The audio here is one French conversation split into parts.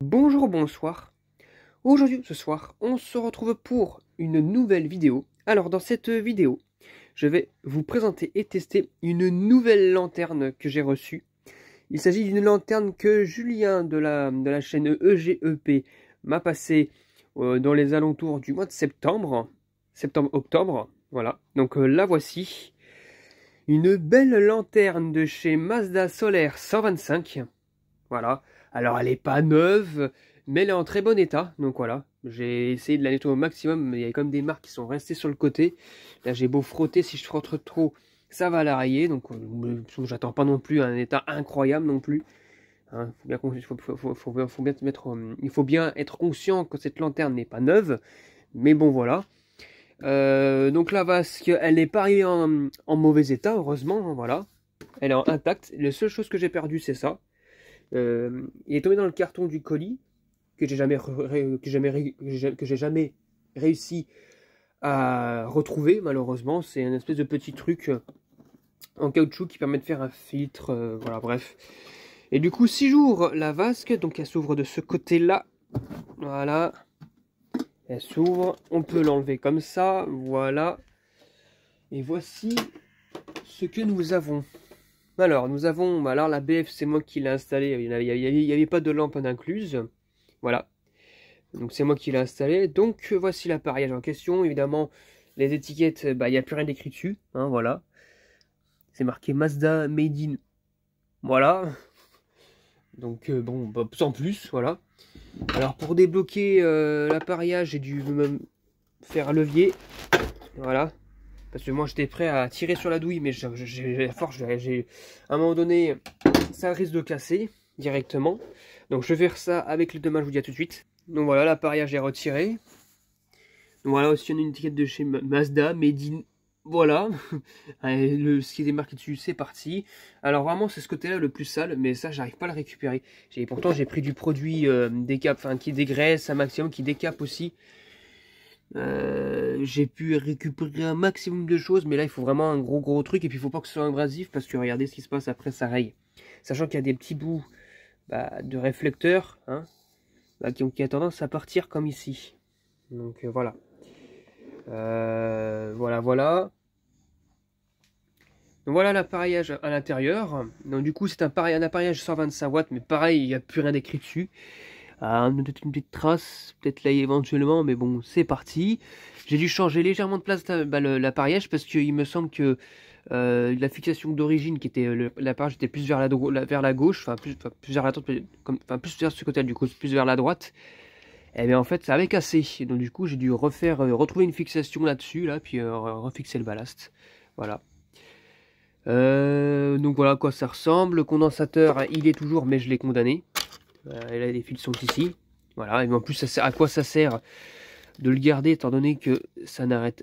Bonjour, bonsoir. Aujourd'hui, ce soir, on se retrouve pour une nouvelle vidéo. Alors, dans cette vidéo, je vais vous présenter et tester une nouvelle lanterne que j'ai reçue. Il s'agit d'une lanterne que Julien de la chaîne EGEP m'a passée dans les alentours du mois de septembre. Septembre-octobre, voilà. Donc la voici. Une belle lanterne de chez Mazda Solaire 125. Voilà. Alors elle est pas neuve, mais elle est en très bon état. Donc voilà. J'ai essayé de la nettoyer au maximum, mais il y a comme des marques qui sont restées sur le côté. Là j'ai beau frotter, si je frotte trop, ça va la rayer. Donc j'attends pas non plus un état incroyable non plus. Hein, il faut bien être conscient que cette lanterne n'est pas neuve. Mais bon voilà. Donc la vasque, elle n'est pas arrivée en mauvais état, heureusement. Hein, voilà. Elle est intacte. La seule chose que j'ai perdue, c'est ça. Il est tombé dans le carton du colis que j'ai jamais réussi à retrouver, malheureusement. C'est un espèce de petit truc en caoutchouc qui permet de faire un filtre. Voilà, bref. Et du coup, si j'ouvre la vasque, donc elle s'ouvre de ce côté-là. Voilà. Elle s'ouvre. On peut l'enlever comme ça. Voilà. Et voici ce que nous avons. Alors, nous avons, alors la BF, c'est moi qui l'ai installée, il n'y avait pas de lampe incluse, voilà, donc c'est moi qui l'ai installée, donc voici l'appareil en question, évidemment, les étiquettes, il n'y a plus rien d'écrit dessus, hein, voilà, c'est marqué Mazda Made in, voilà, donc bon, sans plus, voilà. Alors pour débloquer l'appareillage, j'ai dû même faire un levier, voilà. Parce que moi j'étais prêt à tirer sur la douille, mais à force, à un moment donné, ça risque de casser directement. Donc je vais faire ça avec les deux mains, je vous dis à tout de suite. Donc voilà, l'appareillage est retiré. Donc voilà aussi une étiquette de chez Mazda, Made in. Voilà, ce qui est marqué dessus, c'est parti. Alors vraiment, c'est ce côté-là le plus sale, mais ça, j'arrive pas à le récupérer. Pourtant, j'ai pris du produit décap, enfin qui dégraisse un maximum, qui décape aussi. J'ai pu récupérer un maximum de choses, mais là il faut vraiment un gros truc, et puis il faut pas que ce soit abrasif parce que regardez ce qui se passe après, ça raye. Sachant qu'il y a des petits bouts de réflecteurs hein, qui ont tendance à partir comme ici. Donc voilà. Voilà. Donc voilà l'appareillage à l'intérieur. Donc du coup c'est un appareillage 125 watts, mais pareil il n'y a plus rien d'écrit dessus. Peut-être une petite trace, peut-être là éventuellement, mais bon, c'est parti. J'ai dû changer légèrement de place l'appareillage parce qu'il me semble que la fixation d'origine, qui était l'appareil était plus vers la gauche, plus vers la droite, plus vers ce côté, du coup, plus vers la droite. Et bien en fait, ça avait cassé. Et donc du coup, j'ai dû retrouver une fixation là-dessus, là, puis refixer le ballast. Voilà. Donc voilà à quoi ça ressemble. Le condensateur, il est toujours, mais je l'ai condamné. Et là, les fils sont ici. Voilà, et en plus, à quoi ça sert de le garder étant donné que ça n'arrête,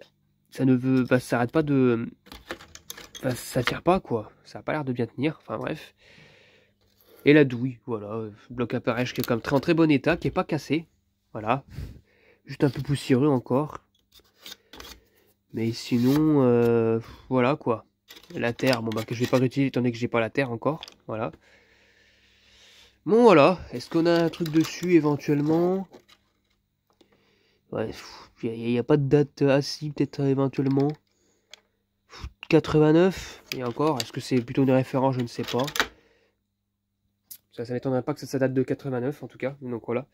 ça ne veut, ça arrête pas de, ça tire pas quoi. Ça a pas l'air de bien tenir. Enfin bref. Et la douille, voilà, bloc appareil qui est comme en très bon état, qui est pas cassé. Voilà, juste un peu poussiéreux encore. Mais sinon, voilà quoi. La terre, bon que je vais pas réutiliser étant donné que j'ai pas la terre encore. Voilà. Bon voilà, est-ce qu'on a un truc dessus éventuellement? Ouais, il n'y a pas de date assis, peut-être éventuellement. 89, et encore, est-ce que c'est plutôt une référence? Je ne sais pas. Ça m'étonnerait pas que ça date de 89 en tout cas, donc voilà.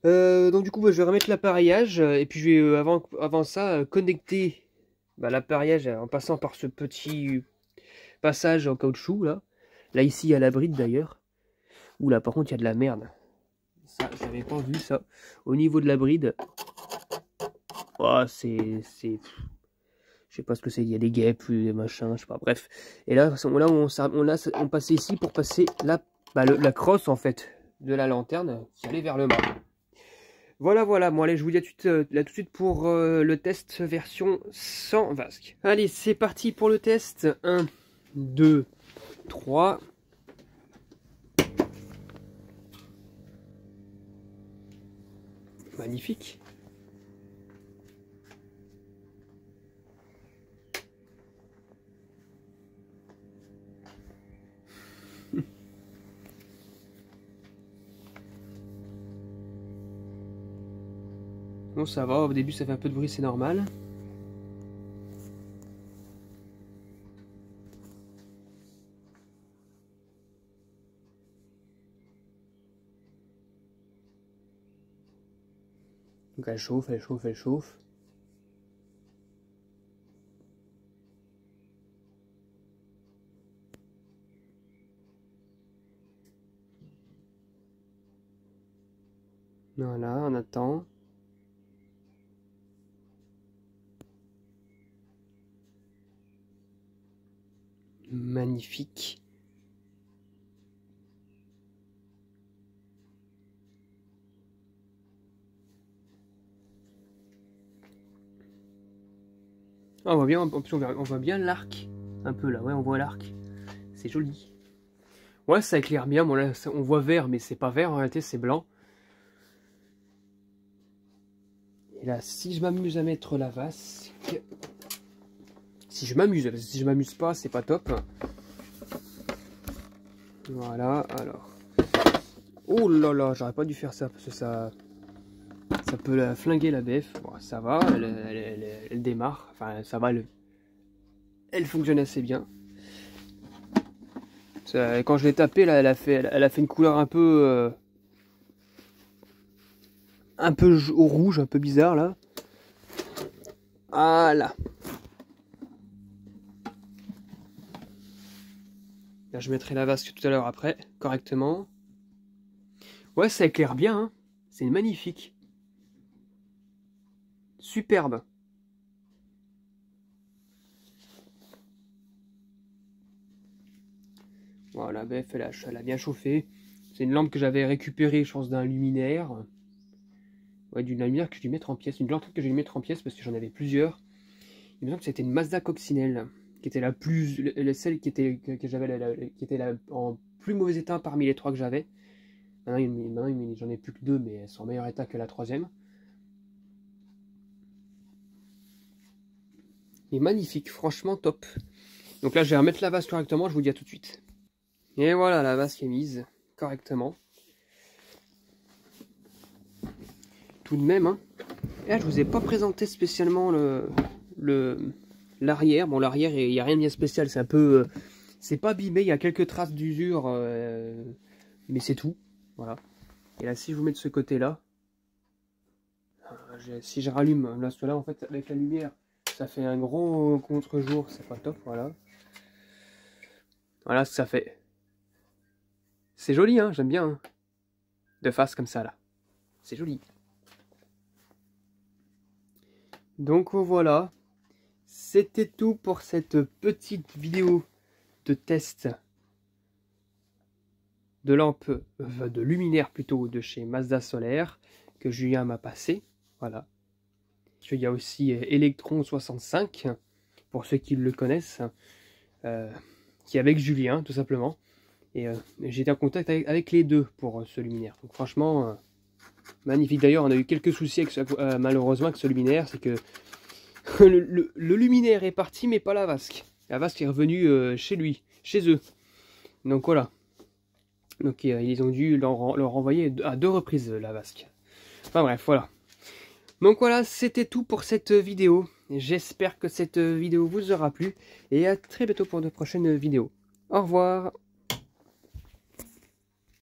Donc du coup, je vais remettre l'appareillage, et puis je vais avant ça connecter l'appareillage en passant par ce petit passage en caoutchouc là. Là ici, il y a la bride d'ailleurs. Ouh là, par contre, il y a de la merde. Ça, j'avais pas vu ça. Au niveau de la bride, oh, je sais pas ce que c'est, il y a des guêpes, des machins, je sais pas, bref. Et là, on passait ici pour passer la crosse en fait de la lanterne qui allait vers le mât. Voilà, bon allez, je vous dis là tout de suite pour le test version sans vasque. Allez, c'est parti pour le test. 1, 2, 3. Magnifique. Bon, ça va, au début ça fait un peu de bruit, c'est normal. Donc elle chauffe, elle chauffe, elle chauffe. Voilà, on attend. Magnifique. Ah, on voit bien, en plus on voit bien l'arc. Un peu là, ouais, on voit l'arc. C'est joli. Ouais, ça éclaire bien. Bon, là, on voit vert, mais c'est pas vert en réalité, c'est blanc. Et là, si je m'amuse à mettre la vasque. Si je m'amuse, parce que si je m'amuse pas, c'est pas top. Voilà, alors. Oh là là, j'aurais pas dû faire ça parce que ça peut la flinguer la BF. Bon, ça va, elle démarre. Enfin, ça va, elle fonctionne assez bien. Quand je l'ai tapé, là, elle a fait une couleur un peu au rouge, un peu bizarre là. Voilà. Là, je mettrai la vasque tout à l'heure après, correctement. Ouais, ça éclaire bien, hein. C'est magnifique. Superbe. Voilà, BF, elle a bien chauffé. C'est une lampe que j'avais récupérée, je pense, d'un luminaire. Ouais, d'une lumière que j'ai dû mettre en pièces. Une lanterne que j'ai dû mettre en pièces parce que j'en avais plusieurs. Il me semble que c'était une Mazda Coccinelle, qui était celle qui était, que j'avais, qui était en plus mauvais état parmi les trois que j'avais. Maintenant j'en ai plus que deux, mais elles sont en meilleur état que la troisième. Et magnifique, franchement top. Donc là, je vais remettre la vasque correctement, je vous dis à tout de suite. Et voilà, la vasque est mise correctement. Tout de même, hein. Et là, je vous ai pas présenté spécialement l'arrière. Bon, l'arrière, il n'y a rien de bien spécial, c'est un peu... c'est pas abîmé, il y a quelques traces d'usure, mais c'est tout. Voilà. Et là, si je vous mets de ce côté-là, si je rallume, là, cela en fait, avec la lumière, ça fait un gros contre-jour, c'est pas top, voilà. Voilà ce que ça fait. C'est joli, hein, j'aime bien. Hein. De face comme ça, là. C'est joli. Donc voilà. C'était tout pour cette petite vidéo de test de lampe, de luminaire plutôt, de chez Mazda Solaire, que Julien m'a passé. Voilà. Il y a aussi Electron 65, pour ceux qui le connaissent, qui est avec Julien, tout simplement. Et j'ai été en contact avec les deux pour ce luminaire. Donc franchement, magnifique. D'ailleurs, on a eu quelques soucis malheureusement avec ce luminaire, c'est que le luminaire est parti, mais pas la vasque. La vasque est revenue chez lui, chez eux. Donc voilà. Donc ils ont dû leur renvoyer à 2 reprises la vasque. Enfin bref, voilà. Donc voilà, c'était tout pour cette vidéo. J'espère que cette vidéo vous aura plu. Et à très bientôt pour de prochaines vidéos. Au revoir.